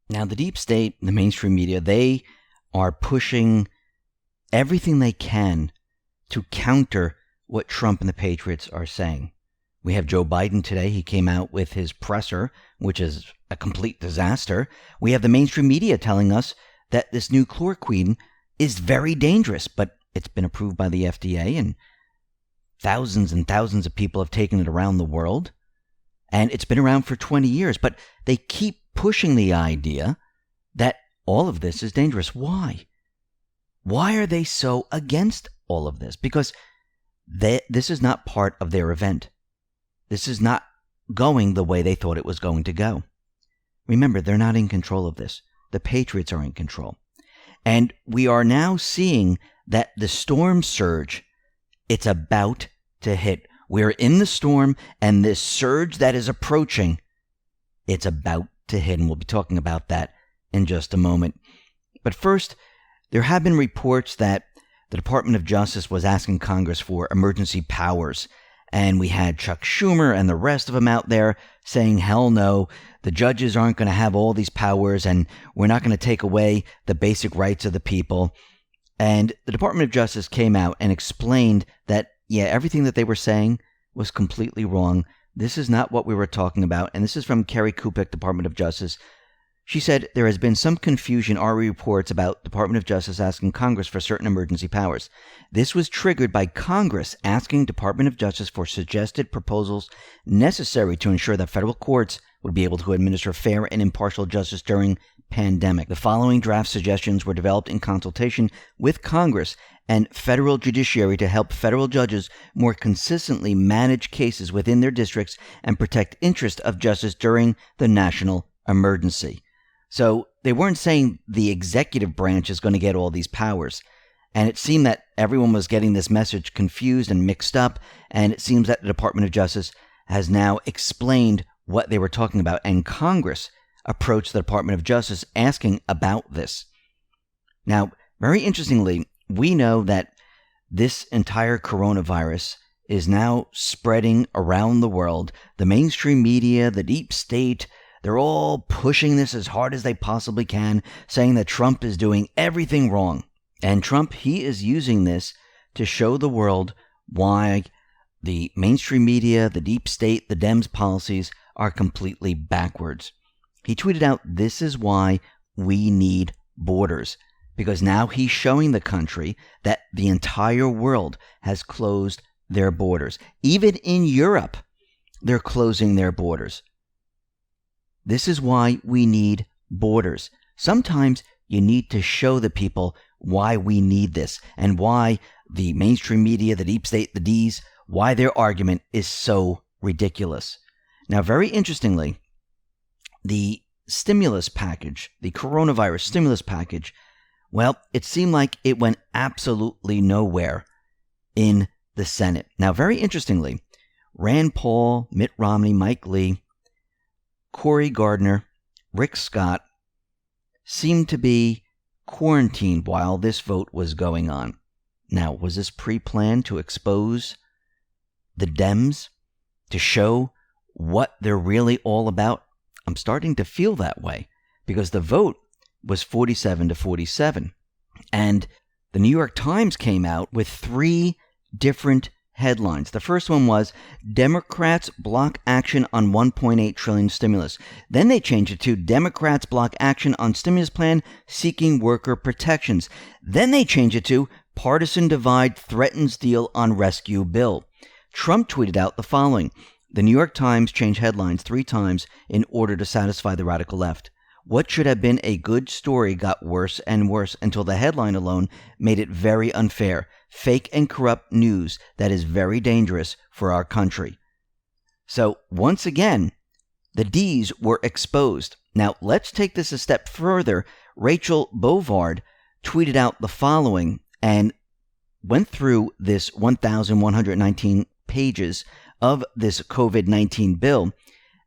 Now, the deep state, the mainstream media, they are pushing everything they can to counter what Trump and the Patriots are saying. We have Joe Biden today. He came out with his presser, which is a complete disaster. We have the mainstream media telling us that this new chloroquine is very dangerous, but it's been approved by the FDA, and thousands of people have taken it around the world. And it's been around for 20 years, but they keep pushing the idea that all of this is dangerous. Why? Why are they so against all of this? Because this is not part of their event. This is not going the way they thought it was going to go. Remember, they're not in control of this. The Patriots are in control. And we are now seeing that the storm surge, it's about to hit. We're in the storm, and this surge that is approaching, it's about to hit. And we'll be talking about that in just a moment. But first, there have been reports that the Department of Justice was asking Congress for emergency powers. And we had Chuck Schumer and the rest of them out there saying, hell no, the judges aren't going to have all these powers, and we're not going to take away the basic rights of the people. And the Department of Justice came out and explained that, yeah, everything that they were saying was completely wrong. This is not what we were talking about. And this is from Kerry Kupek, Department of Justice. She said, there has been some confusion or reports about Department of Justice asking Congress for certain emergency powers. This was triggered by Congress asking Department of Justice for suggested proposals necessary to ensure that federal courts would be able to administer fair and impartial justice during pandemic. The following draft suggestions were developed in consultation with Congress and federal judiciary to help federal judges more consistently manage cases within their districts and protect interest of justice during the national emergency. So they weren't saying the executive branch is going to get all these powers. And it seemed that everyone was getting this message confused and mixed up. And it seems that the Department of Justice has now explained what they were talking about. And Congress approached the Department of Justice asking about this. Now, very interestingly, we know that this entire coronavirus is now spreading around the world. The mainstream media, the deep state, they're all pushing this as hard as they possibly can, saying that Trump is doing everything wrong. And Trump, he is using this to show the world why the mainstream media, the deep state, the Dems policies are completely backwards. He tweeted out, this is why we need borders. Because now he's showing the country that the entire world has closed their borders. Even in Europe, they're closing their borders. This is why we need borders. Sometimes you need to show the people why we need this and why the mainstream media, the deep state, the Ds, why their argument is so ridiculous. Now, very interestingly, the stimulus package, the coronavirus stimulus package, well, it seemed like it went absolutely nowhere in the Senate. Now, very interestingly, Rand Paul, Mitt Romney, Mike Lee, Cory Gardner, Rick Scott seemed to be quarantined while this vote was going on. Now, was this pre-planned to expose the Dems, to show what they're really all about? I'm starting to feel that way because the vote was 47-47. And the New York Times came out with 3 different headlines. The first one was, Democrats block action on $1.8 trillion stimulus. Then they changed it to, Democrats block action on stimulus plan seeking worker protections. Then they changed it to, partisan divide threatens deal on rescue bill. Trump tweeted out the following, the New York Times changed headlines 3 times in order to satisfy the radical left. What should have been a good story got worse and worse until the headline alone made it very unfair. Fake and corrupt news that is very dangerous for our country. So once again, the Ds were exposed. Now let's take this a step further. Rachel Bovard tweeted out the following and went through this 1,119 pages of this COVID-19 bill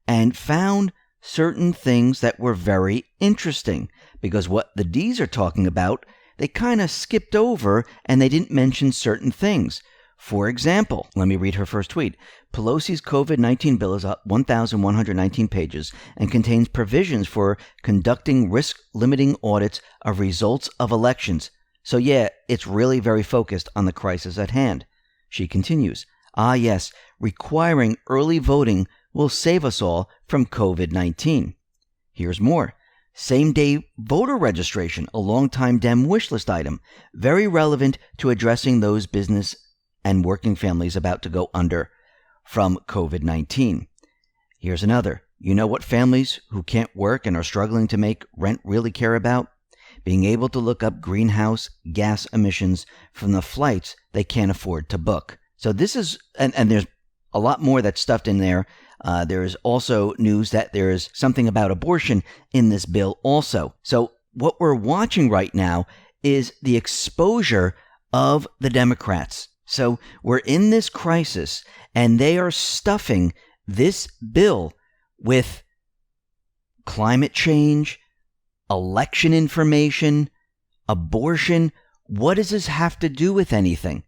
and found certain things that were very interesting, because what the Ds are talking about, they kind of skipped over and they didn't mention certain things. For example, let me read her first tweet. Pelosi's COVID-19 bill is up 1,119 pages and contains provisions for conducting risk-limiting audits of results of elections. So yeah, it's really very focused on the crisis at hand. She continues, yes, requiring early voting will save us all from COVID-19. Here's more. Same-day voter registration, a longtime Dem wish list item, very relevant to addressing those business and working families about to go under from COVID-19. Here's another. You know what families who can't work and are struggling to make rent really care about? Being able to look up greenhouse gas emissions from the flights they can't afford to book. So this is, and there's a lot more that's stuffed in there. There's also news that there's something about abortion in this bill also. So what we're watching right now is the exposure of the Democrats. So we're in this crisis, and they are stuffing this bill with climate change, election information, abortion. What does this have to do with anything?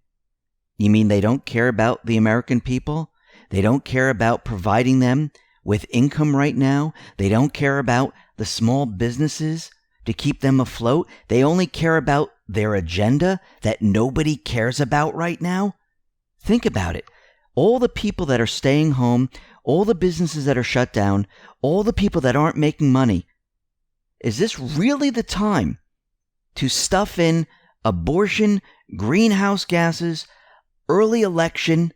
You mean they don't care about the American people? They don't care about providing them with income right now? They don't care about the small businesses to keep them afloat? They only care about their agenda that nobody cares about right now? Think about it. All the people that are staying home, all the businesses that are shut down, all the people that aren't making money. Is this really the time to stuff in abortion, greenhouse gases, early election,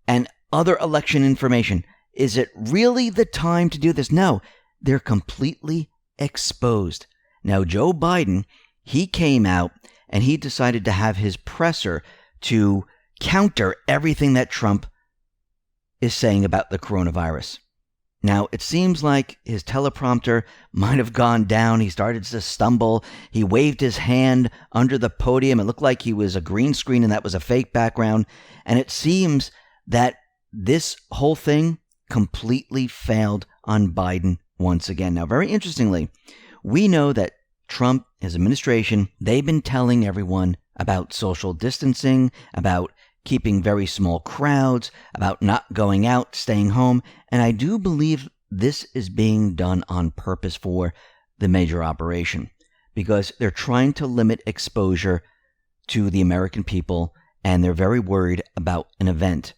and other election information? Is it really the time to do this? No, they're completely exposed. Now, Joe Biden, he came out and he decided to have his presser to counter everything that Trump is saying about the coronavirus. Now, it seems like his teleprompter might have gone down. He started to stumble. He waved his hand under the podium. It looked like he was a green screen and that was a fake background. And it seems that this whole thing completely failed on Biden once again. Now, very interestingly, we know that Trump, his administration, they've been telling everyone about social distancing, about keeping very small crowds, about not going out, staying home. And I do believe this is being done on purpose for the major operation because they're trying to limit exposure to the American people, and they're very worried about an event.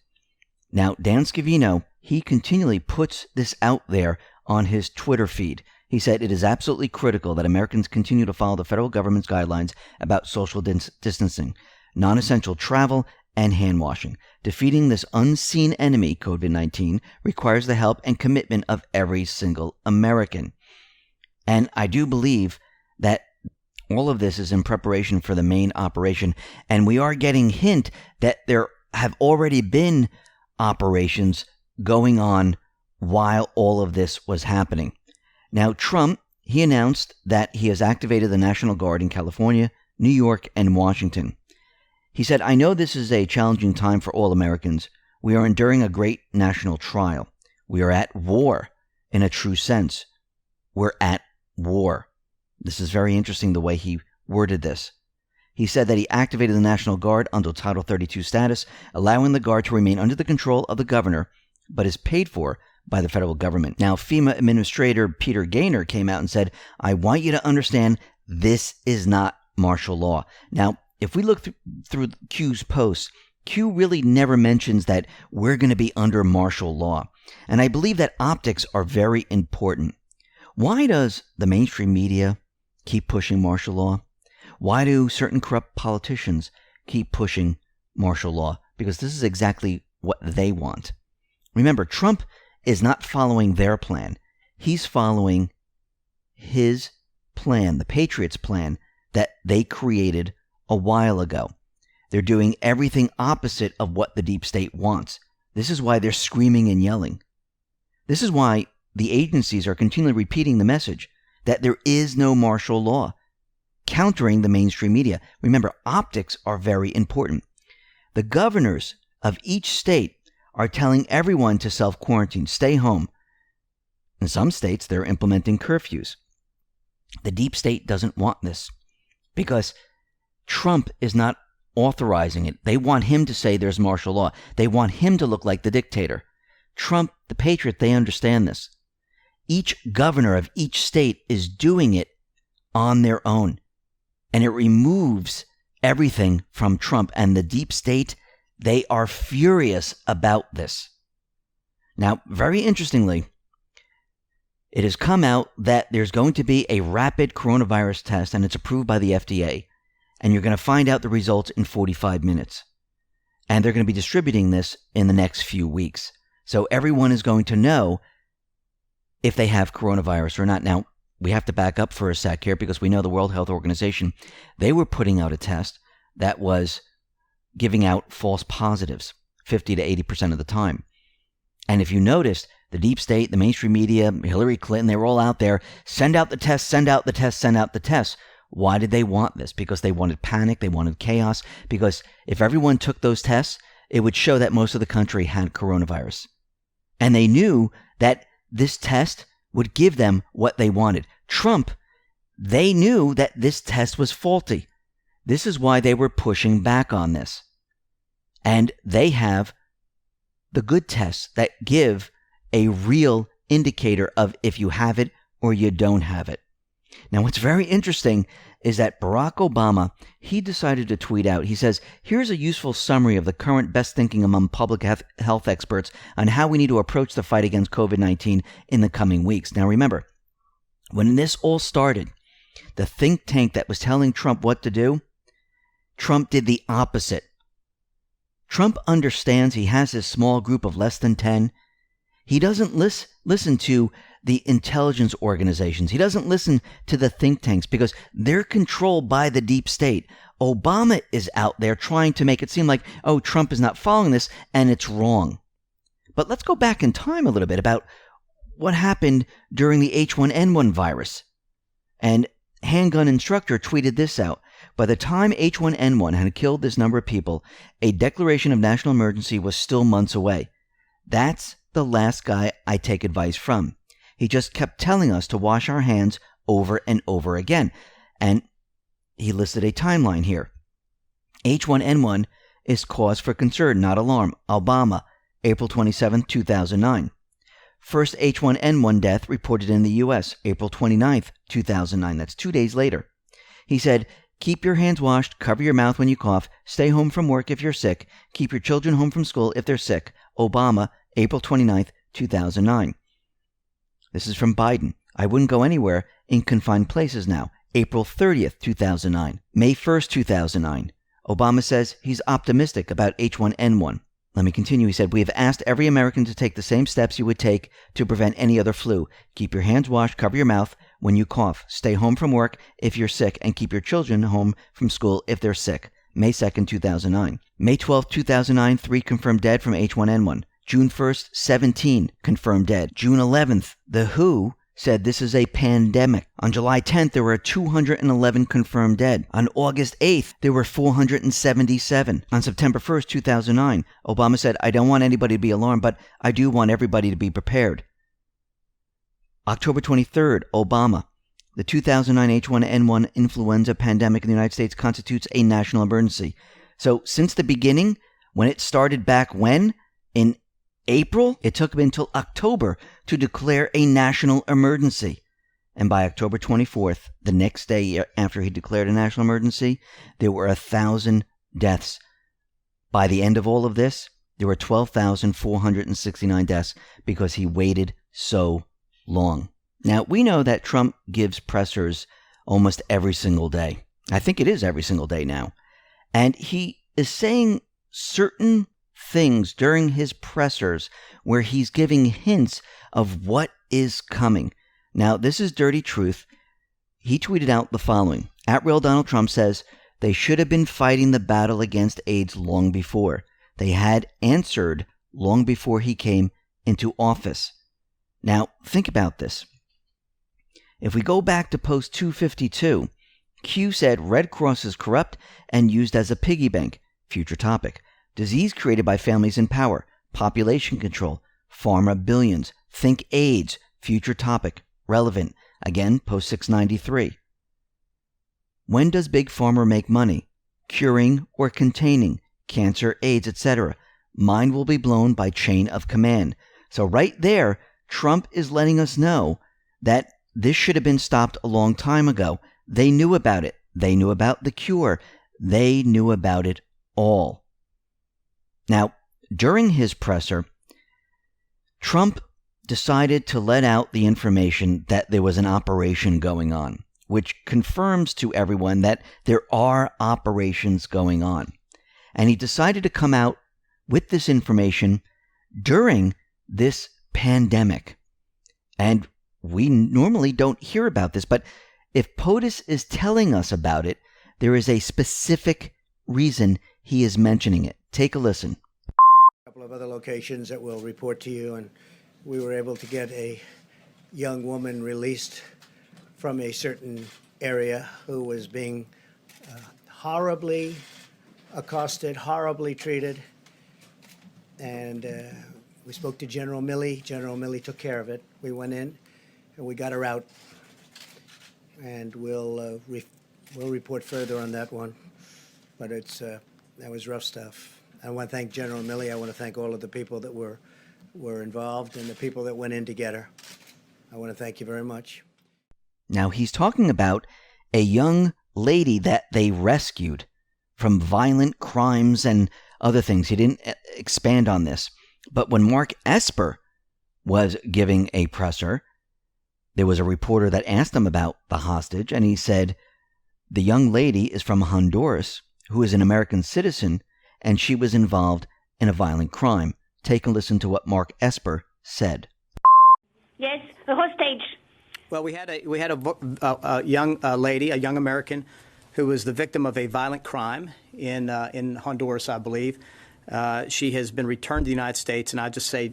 Now, Dan Scavino, he continually puts this out there on his Twitter feed. He said it is absolutely critical that Americans continue to follow the federal government's guidelines about social distancing, non-essential travel, and hand washing. Defeating this unseen enemy, COVID-19, requires the help and commitment of every single American. And I do believe that all of this is in preparation for the main operation, and we are getting hint that there have already been operations going on while all of this was happening. Now, Trump, he announced that he has activated the National Guard in California, New York, and Washington. He said, I know this is a challenging time for all Americans. We are enduring a great national trial. We are at war in a true sense. We're at war. This is very interesting the way he worded this. He said that he activated the National Guard under Title 32 status, allowing the Guard to remain under the control of the governor, but is paid for by the federal government. Now, FEMA Administrator Peter Gaynor came out and said, I want you to understand this is not martial law. Now, if we look through Q's posts, Q really never mentions that we're going to be under martial law. And I believe that optics are very important. Why does the mainstream media keep pushing martial law? Why do certain corrupt politicians keep pushing martial law? Because this is exactly what they want. Remember, Trump is not following their plan. He's following his plan, the Patriots' plan that they created a while ago. They're doing everything opposite of what the deep state wants. This is why they're screaming and yelling. This is why the agencies are continually repeating the message that there is no martial law, countering the mainstream media. Remember, optics are very important. The governors of each state are telling everyone to self-quarantine, stay home. In some states, they're implementing curfews. The deep state doesn't want this because Trump is not authorizing it. They want him to say there's martial law. They want him to look like the dictator. Trump, the patriot, they understand this. Each governor of each state is doing it on their own. And it removes everything from Trump. And the deep state, they are furious about this. Now, very interestingly, it has come out that there's going to be a rapid coronavirus test, and it's approved by the FDA. And you're going to find out the results in 45 minutes. And they're going to be distributing this in the next few weeks. So everyone is going to know if they have coronavirus or not. Now, we have to back up for a sec here because we know the World Health Organization, they were putting out a test that was giving out false positives 50 to 80% of the time. And if you noticed, the deep state, the mainstream media, Hillary Clinton, they were all out there, send out the test, send out the test, send out the test. Why did they want this? Because they wanted panic, they wanted chaos. Because if everyone took those tests, it would show that most of the country had coronavirus. And they knew that this test would give them what they wanted. Trump, they knew that this test was faulty. This is why they were pushing back on this. And they have the good tests that give a real indicator of if you have it or you don't have it. Now, what's very interesting is that Barack Obama, he decided to tweet out, he says, here's a useful summary of the current best thinking among public health experts on how we need to approach the fight against COVID-19 in the coming weeks. Now, remember, when this all started, the think tank that was telling Trump what to do, Trump did the opposite. Trump understands he has this small group of less than 10. He doesn't listen to the intelligence organizations. He doesn't listen to the think tanks because they're controlled by the deep state. Obama is out there trying to make it seem like, oh, Trump is not following this, and it's wrong. But let's go back in time a little bit about what happened during the H1N1 virus. And Handgun Instructor tweeted this out. By the time H1N1 had killed this number of people, a declaration of national emergency was still months away. That's the last guy I take advice from. He just kept telling us to wash our hands over and over again. And he listed a timeline here. H1N1 is cause for concern, not alarm. Obama, April 27, 2009. First H1N1 death reported in the U.S., April 29, 2009. That's 2 days later. He said, keep your hands washed, cover your mouth when you cough, stay home from work if you're sick, keep your children home from school if they're sick. Obama, April 29, 2009. This is from Biden. I wouldn't go anywhere in confined places now. April 30th, 2009. May 1st, 2009. Obama says he's optimistic about H1N1. Let me continue. He said, we have asked every American to take the same steps you would take to prevent any other flu. Keep your hands washed, cover your mouth when you cough, stay home from work if you're sick, and keep your children home from school if they're sick. May 2nd, 2009. May 12th, 2009, 3 confirmed dead from H1N1. June 1st, 17 confirmed dead. June 11th, The WHO said this is a pandemic. On July 10th, there were 211 confirmed dead. On August 8th, there were 477. On September 1st, 2009, Obama said, I don't want anybody to be alarmed, but I do want everybody to be prepared. October 23rd, Obama. The 2009 H1N1 influenza pandemic in the United States constitutes a national emergency. So since the beginning, when it started back when? In April, it took him until October to declare a national emergency. And by October 24th, the next day after he declared a national emergency, there were 1,000 deaths. By the end of all of this, there were 12,469 deaths because he waited so long. Now, we know that Trump gives pressers almost every single day. I think it is every single day now. And he is saying certain things during his pressers where he's giving hints of what is coming. Now, this is dirty truth. He tweeted out the following. @Real Donald Trump says they should have been fighting the battle against AIDS long before. They had answered long before he came into office. Now, think about this. If we go back to post 252, Q said Red Cross is corrupt and used as a piggy bank. Future topic. Disease created by families in power. Population control. Pharma billions. Think AIDS. Future topic. Relevant. Again, post 693. When does Big Pharma make money? curing or containing cancer, AIDS, etc. Mind will be blown by chain of command. So right there, Trump is letting us know that this should have been stopped a long time ago. They knew about it. They knew about the cure. They knew about it all. Now, during his presser, Trump decided to let out the information that there was an operation going on, which confirms to everyone that there are operations going on. And he decided to come out with this information during this pandemic. And we normally don't hear about this, but if POTUS is telling us about it, there is a specific reason he is mentioning it. Take a listen. A couple of other locations that we'll report to you, and we were able to get a young woman released from a certain area who was being horribly accosted, horribly treated. And we spoke to General Milley. General Milley took care of it. We went in and we got her out. And we'll report further on that one. But that was rough stuff. I want to thank General Milley. I want to thank all of the people that were involved and the people that went in to get her. I want to thank you very much. Now, he's talking about a young lady that they rescued from violent crimes and other things. He didn't expand on this. But when Mark Esper was giving a presser, there was a reporter that asked him about the hostage, and he said, the young lady is from Honduras, who is an American citizen, and she was involved in a violent crime. Take a listen to what Mark Esper said. Yes, a hostage. Well, we had a young lady, a young American, who was the victim of a violent crime in Honduras, I believe. She has been returned to the United States, and I just say,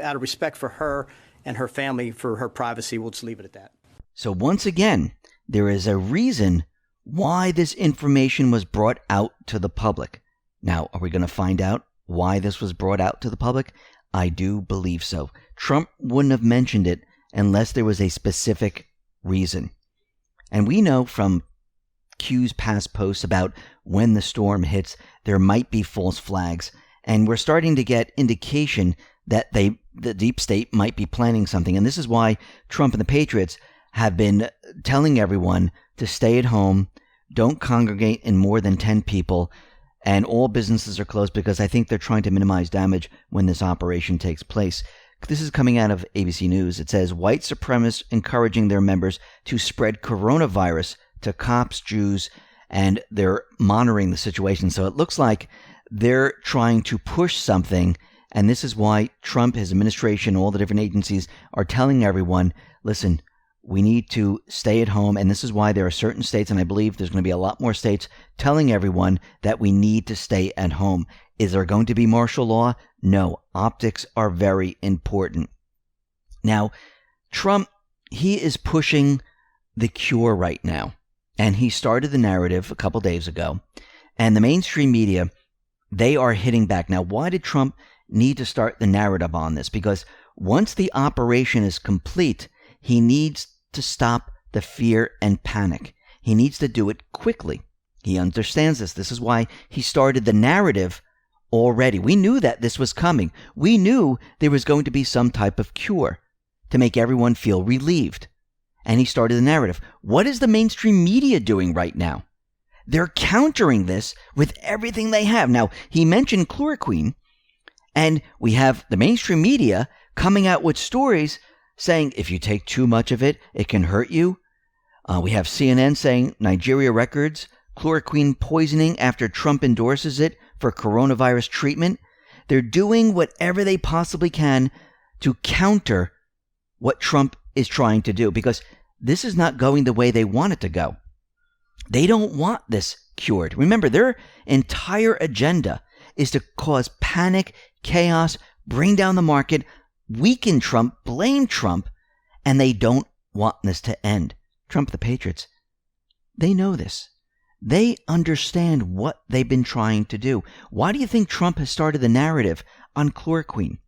out of respect for her and her family, for her privacy, we'll just leave it at that. So once again, there is a reason why this information was brought out to the public. Now, are we going to find out why this was brought out to the public? I do believe so. Trump wouldn't have mentioned it unless there was a specific reason. And we know from Q's past posts about when the storm hits, there might be false flags. And we're starting to get indication that the deep state might be planning something. And this is why Trump and the Patriots have been telling everyone to stay at home, don't congregate in more than 10 people, and all businesses are closed because I think they're trying to minimize damage when this operation takes place. This is coming out of ABC News. It says, white supremacists encouraging their members to spread coronavirus to cops, Jews, and they're monitoring the situation. So it looks like they're trying to push something, and this is why Trump, his administration, all the different agencies are telling everyone, listen, we need to stay at home. And this is why there are certain states, and I believe there's going to be a lot more states, telling everyone that we need to stay at home. Is there going to be martial law? No. Optics are very important. Now, Trump, he is pushing the cure right now. And he started the narrative a couple days ago. And the mainstream media, they are hitting back. Now, why did Trump need to start the narrative on this? Because once the operation is complete, he needs to stop the fear and panic. He needs to do it quickly. He understands this. This is why he started the narrative already. We knew that this was coming. We knew there was going to be some type of cure to make everyone feel relieved. And he started the narrative. What is the mainstream media doing right now? They're countering this with everything they have. Now, he mentioned chloroquine, and we have the mainstream media coming out with stories saying if you take too much of it, it can hurt you. We have CNN saying Nigeria records chloroquine poisoning after Trump endorses it for coronavirus treatment. They're doing whatever they possibly can to counter what Trump is trying to do, because this is not going the way they want it to go. They don't want this cured. Remember, their entire agenda is to cause panic, chaos, bring down the market, weaken Trump, blame Trump, and they don't want this to end. Trump, the Patriots, they know this. They understand what they've been trying to do. Why do you think Trump has started the narrative on chloroquine?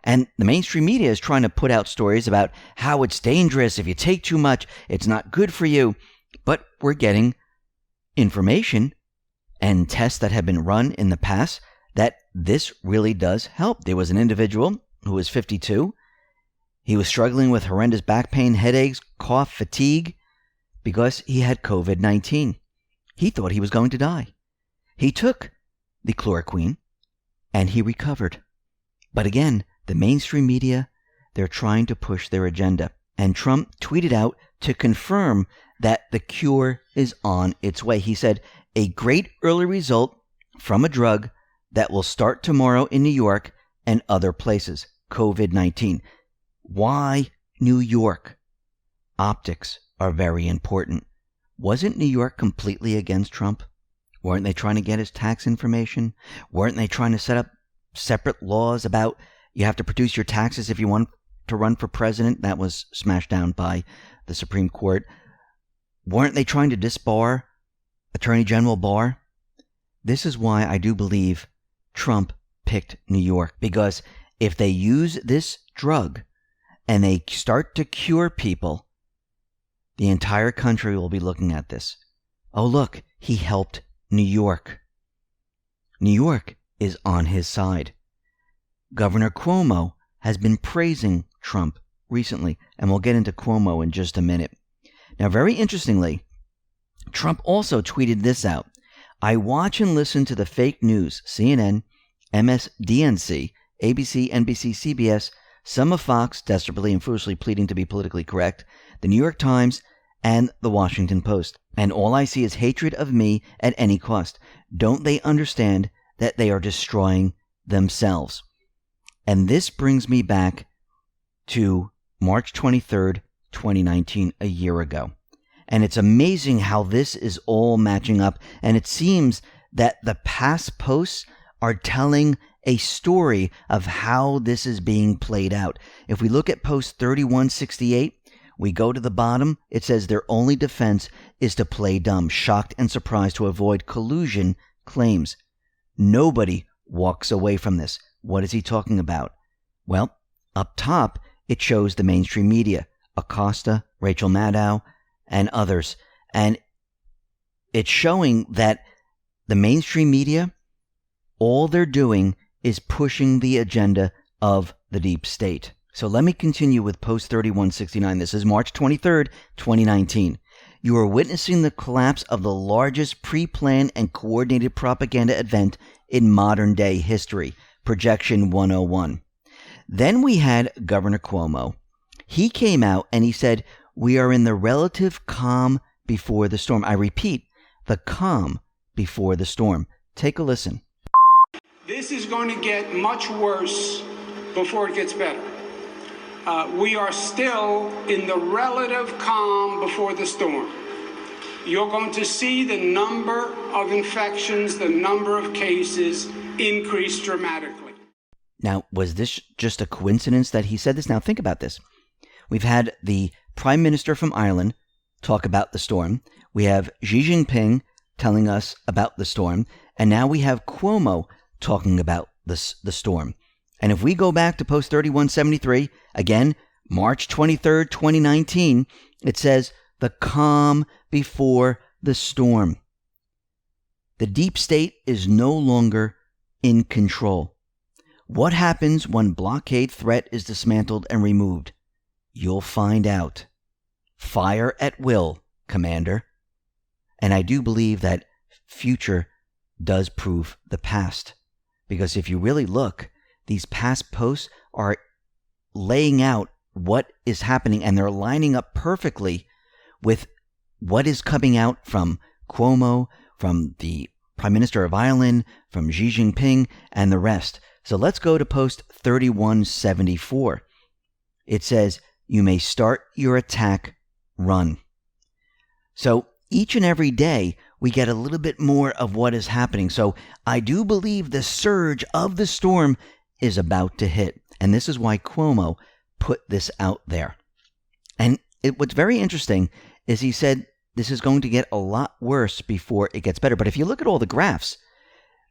And the mainstream media is trying to put out stories about how it's dangerous. If you take too much, it's not good for you. But we're getting information, and tests that have been run in the past that this really does help. There was an individual who was 52. He was struggling with horrendous back pain, headaches, cough, fatigue, because he had COVID-19. He thought he was going to die. He took the chloroquine and he recovered. But again, the mainstream media, they're trying to push their agenda. And Trump tweeted out to confirm that the cure is on its way. He said, a great early result from a drug that will start tomorrow in New York and other places. COVID-19. Why New York? Optics are very important. Wasn't New York completely against Trump? Weren't they trying to get his tax information? Weren't they trying to set up separate laws about you have to produce your taxes if you want to run for president? That was smashed down by the Supreme Court. Weren't they trying to disbar Attorney General Barr? This is why I do believe Trump picked New York, because if they use this drug and they start to cure people, the entire country will be looking at this. Oh, look, he helped New York. New York is on his side. Governor Cuomo has been praising Trump recently, and we'll get into Cuomo in just a minute. Now, very interestingly, Trump also tweeted this out. I watch and listen to the fake news, CNN, MSDNC, ABC, NBC, CBS, some of Fox, desperately and foolishly pleading to be politically correct, the New York Times, and the Washington Post. And all I see is hatred of me at any cost. Don't they understand that they are destroying themselves? And this brings me back to March 23rd, 2019, a year ago. And it's amazing how this is all matching up. And it seems that the past posts are telling a story of how this is being played out. If we look at post 3168, we go to the bottom. It says their only defense is to play dumb, shocked and surprised to avoid collusion claims. Nobody walks away from this. What is he talking about? Well, up top, it shows the mainstream media, Acosta, Rachel Maddow, and others. And it's showing that the mainstream media, all they're doing is pushing the agenda of the deep state. So let me continue with post 3169. This is March 23rd, 2019. You are witnessing the collapse of the largest pre-planned and coordinated propaganda event in modern day history. Projection 101. Then we had Governor Cuomo. He came out and he said, we are in the relative calm before the storm. I repeat, the calm before the storm. Take a listen. This is going to get much worse before it gets better. We are still in the relative calm before the storm. You're going to see the number of infections, the number of cases increase dramatically. Now, was this just a coincidence that he said this? Now, think about this. We've had the Prime Minister from Ireland talk about the storm. We have Xi Jinping telling us about the storm. And now we have Cuomo talking about the storm. And if we go back to post 3173, again, March 23rd, 2019, it says the calm before the storm. The deep state is no longer in control. What happens when blockade threat is dismantled and removed? You'll find out. Fire at will, Commander. And I do believe that future does prove the past. Because if you really look, these past posts are laying out what is happening, and they're lining up perfectly with what is coming out from Cuomo, from the Prime Minister of Ireland, from Xi Jinping, and the rest. So let's go to post 3174. It says, you may start your attack, run. So each and every day, we get a little bit more of what is happening. So I do believe the surge of the storm is about to hit. And this is why Cuomo put this out there. And what's very interesting is he said this is going to get a lot worse before it gets better. But if you look at all the graphs,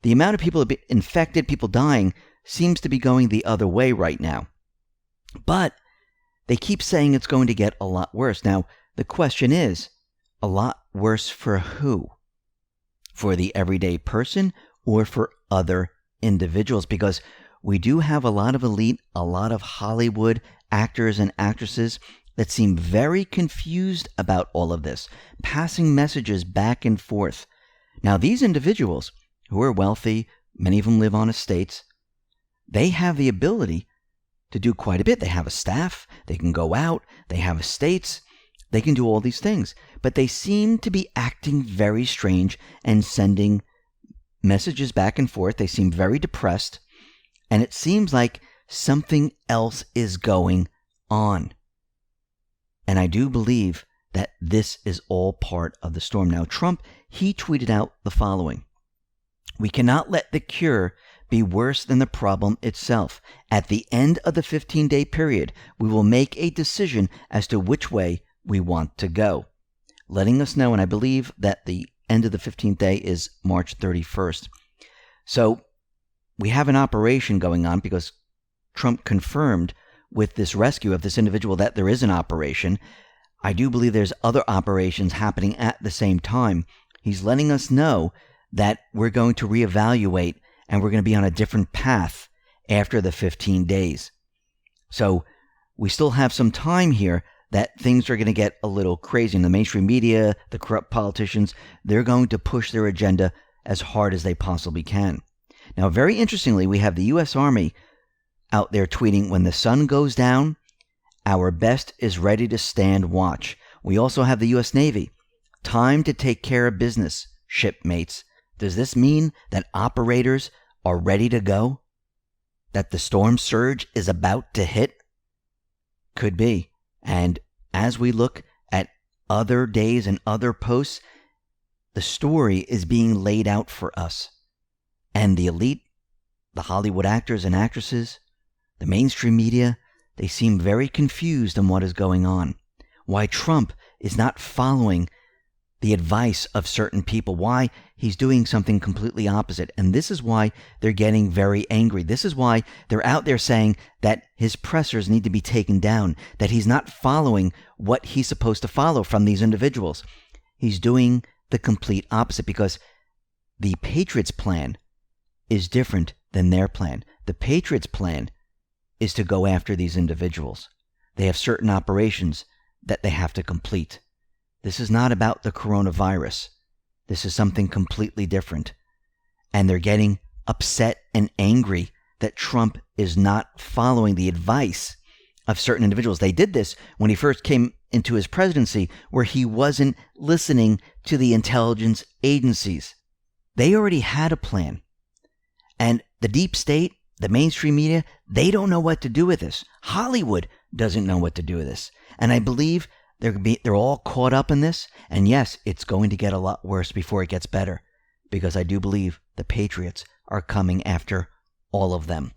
the amount of people infected, people dying, seems to be going the other way right now. But they keep saying it's going to get a lot worse. Now, the question is, a lot worse for who? for the everyday person or for other individuals, because we do have a lot of elite, a lot of Hollywood actors and actresses that seem very confused about all of this, passing messages back and forth. Now, these individuals who are wealthy, many of them live on estates, they have the ability to do quite a bit. They have a staff, they can go out, they have estates, they can do all these things. But they seem to be acting very strange and sending messages back and forth. They seem very depressed, and it seems like something else is going on. And I do believe that this is all part of the storm. Now, Trump, he tweeted out the following: "We cannot let the cure be worse than the problem itself. At the end of the 15-day period, we will make a decision as to which way we want to go." Letting us know, and I believe that the end of the 15th day is March 31st. So we have an operation going on because Trump confirmed with this rescue of this individual that there is an operation. I do believe there's other operations happening at the same time. He's letting us know that we're going to reevaluate and we're going to be on a different path after the 15 days. So we still have some time here that things are going to get a little crazy. In the mainstream media, the corrupt politicians, they're going to push their agenda as hard as they possibly can. Now, very interestingly, we have the U.S. Army out there tweeting, "When the sun goes down, our best is ready to stand watch." We also have the U.S. Navy. "Time to take care of business, shipmates." Does this mean that operators are ready to go? That the storm surge is about to hit? Could be. And as we look at other days and other posts, the story is being laid out for us. And the elite, the Hollywood actors and actresses, the mainstream media, they seem very confused on what is going on. Why Trump is not following the advice of certain people, why he's doing something completely opposite. And this is why they're getting very angry. This is why they're out there saying that his pressers need to be taken down, that he's not following what he's supposed to follow from these individuals. He's doing the complete opposite because the Patriots' plan is different than their plan. The Patriots' plan is to go after these individuals. They have certain operations that they have to complete. This is not about the coronavirus. This is something completely different. And they're getting upset and angry that Trump is not following the advice of certain individuals. They did this when he first came into his presidency, where he wasn't listening to the intelligence agencies. They already had a plan. And the deep state, the mainstream media, they don't know what to do with this. Hollywood doesn't know what to do with this. And I believe they're all caught up in this. And yes, it's going to get a lot worse before it gets better, because I do believe the Patriots are coming after all of them.